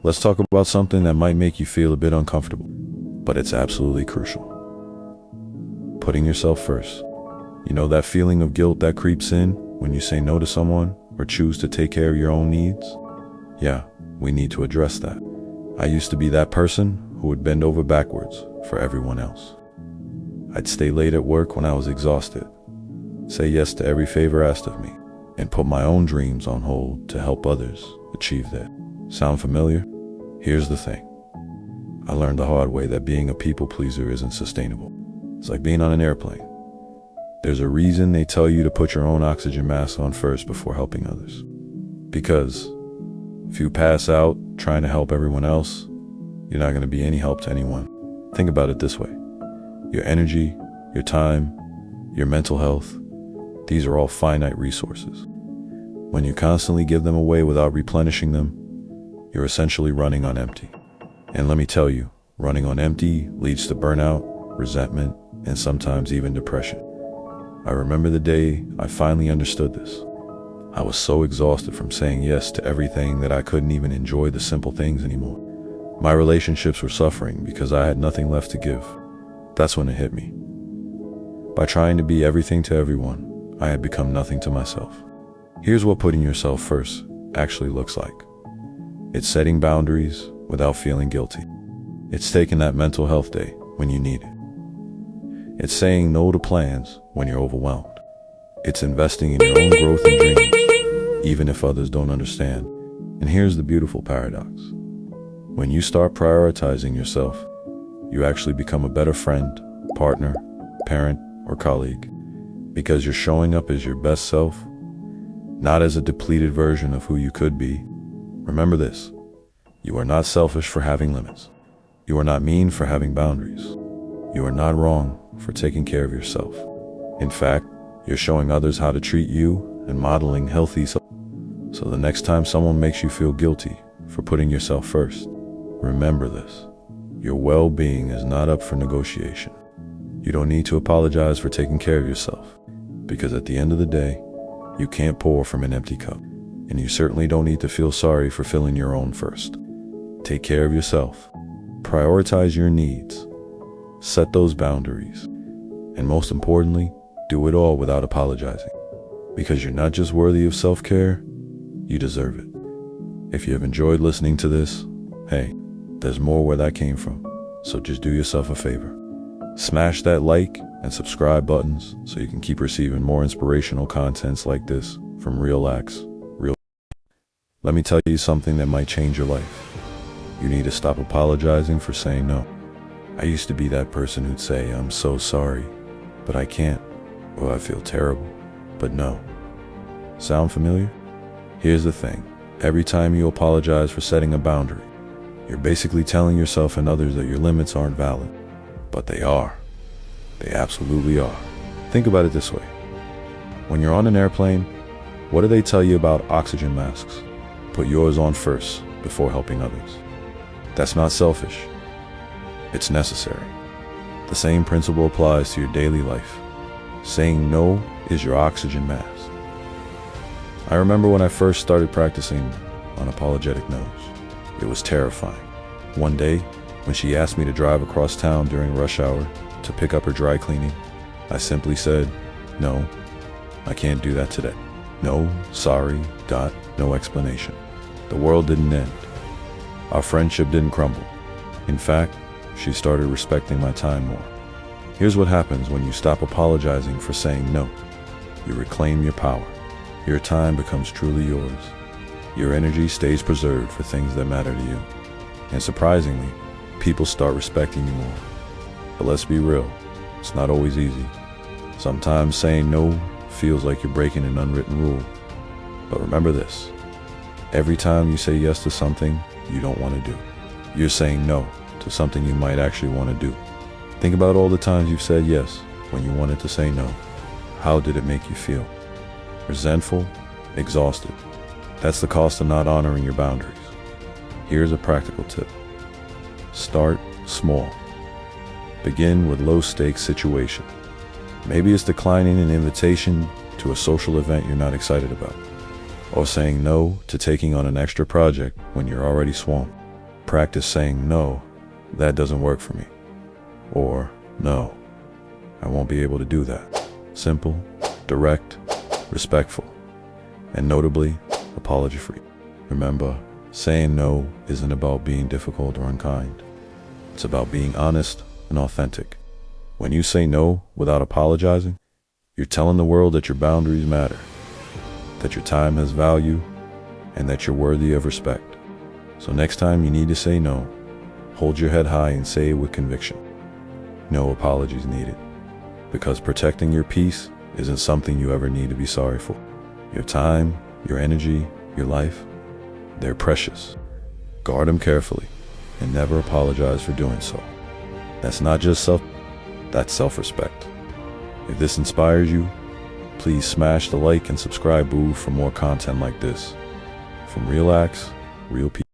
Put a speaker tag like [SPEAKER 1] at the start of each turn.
[SPEAKER 1] Let's talk about something that might make you feel a bit uncomfortable, but it's absolutely crucial. Putting yourself first. You know that feeling of guilt that creeps in when you say no to someone or choose to take care of your own needs? Yeah, we need to address that. I used to be that person who would bend over backwards for everyone else. I'd stay late at work when I was exhausted, say yes to every favor asked of me, and put my own dreams on hold to help others achieve that. Sound familiar? Here's the thing. I learned the hard way that being a people pleaser isn't sustainable. It's like being on an airplane. There's a reason they tell you to put your own oxygen mask on first before helping others. Because if you pass out trying to help everyone else, you're not going to be any help to anyone. Think about it this way. Your energy, your time, your mental health, these are all finite resources. When you constantly give them away without replenishing them, you're essentially running on empty. And let me tell you, running on empty leads to burnout, resentment, and sometimes even depression. I remember the day I finally understood this. I was so exhausted from saying yes to everything that I couldn't even enjoy the simple things anymore. My relationships were suffering because I had nothing left to give. That's when it hit me. By trying to be everything to everyone, I had become nothing to myself. Here's what putting yourself first actually looks like. It's setting boundaries without feeling guilty. It's taking that mental health day when you need it. It's saying no to plans when you're overwhelmed. It's investing in your own growth and dreams, even if others don't understand. And here's the beautiful paradox. When you start prioritizing yourself, you actually become a better friend, partner, parent, or colleague, because you're showing up as your best self, not as a depleted version of who you could be. Remember this, you are not selfish for having limits. You are not mean for having boundaries. You are not wrong for taking care of yourself. In fact, you're showing others how to treat you and modeling healthy self. So the next time someone makes you feel guilty for putting yourself first, remember this. Your well-being is not up for negotiation. You don't need to apologize for taking care of yourself, because at the end of the day, you can't pour from an empty cup, and you certainly don't need to feel sorry for filling your own first. Take care of yourself. Prioritize your needs. Set those boundaries. And most importantly, do it all without apologizing. Because you're not just worthy of self-care, you deserve it. If you have enjoyed listening to this, hey, there's more where that came from. So just do yourself a favor. Smash that like and subscribe buttons so you can keep receiving more inspirational contents like this from Real Acts. Let me tell you something that might change your life. You need to stop apologizing for saying no. I used to be that person who'd say, I'm so sorry, but I can't, or I feel terrible, but no. Sound familiar? Here's the thing. Every time you apologize for setting a boundary, you're basically telling yourself and others that your limits aren't valid. But they are. They absolutely are. Think about it this way. When you're on an airplane, what do they tell you about oxygen masks? Put yours on first before helping others. That's not selfish. It's necessary. The same principle applies to your daily life. Saying no is your oxygen mask. I remember when I first started practicing unapologetic no's. It was terrifying. One day, when she asked me to drive across town during rush hour to pick up her dry cleaning, I simply said, no, I can't do that today. No, sorry, no explanation. The world didn't end. Our friendship didn't crumble. In fact, she started respecting my time more. Here's what happens when you stop apologizing for saying no. You reclaim your power. Your time becomes truly yours. Your energy stays preserved for things that matter to you. And surprisingly, people start respecting you more. But let's be real, it's not always easy. Sometimes saying no feels like you're breaking an unwritten rule. But remember this, every time you say yes to something you don't want to do, you're saying no to something you might actually want to do. Think about all the times you've said yes when you wanted to say no. How did it make you feel? Resentful? Exhausted? That's the cost of not honoring your boundaries. Here's a practical tip. Start small. Begin with low-stakes situation. Maybe it's declining an invitation to a social event you're not excited about, or saying no to taking on an extra project when you're already swamped. Practice saying, no, that doesn't work for me. Or, no, I won't be able to do that. Simple, direct, respectful, and notably, apology-free. Remember, saying no isn't about being difficult or unkind. It's about being honest and authentic. When you say no without apologizing, you're telling the world that your boundaries matter, that your time has value, and that you're worthy of respect. So next time you need to say no, hold your head high and say it with conviction. No apologies needed, because protecting your peace isn't something you ever need to be sorry for. Your time, your energy, your life, they're precious. Guard them carefully and never apologize for doing so. That's not just that's self-respect. If this inspires you, please smash the like and subscribe button for more content like this. From real acts, real people.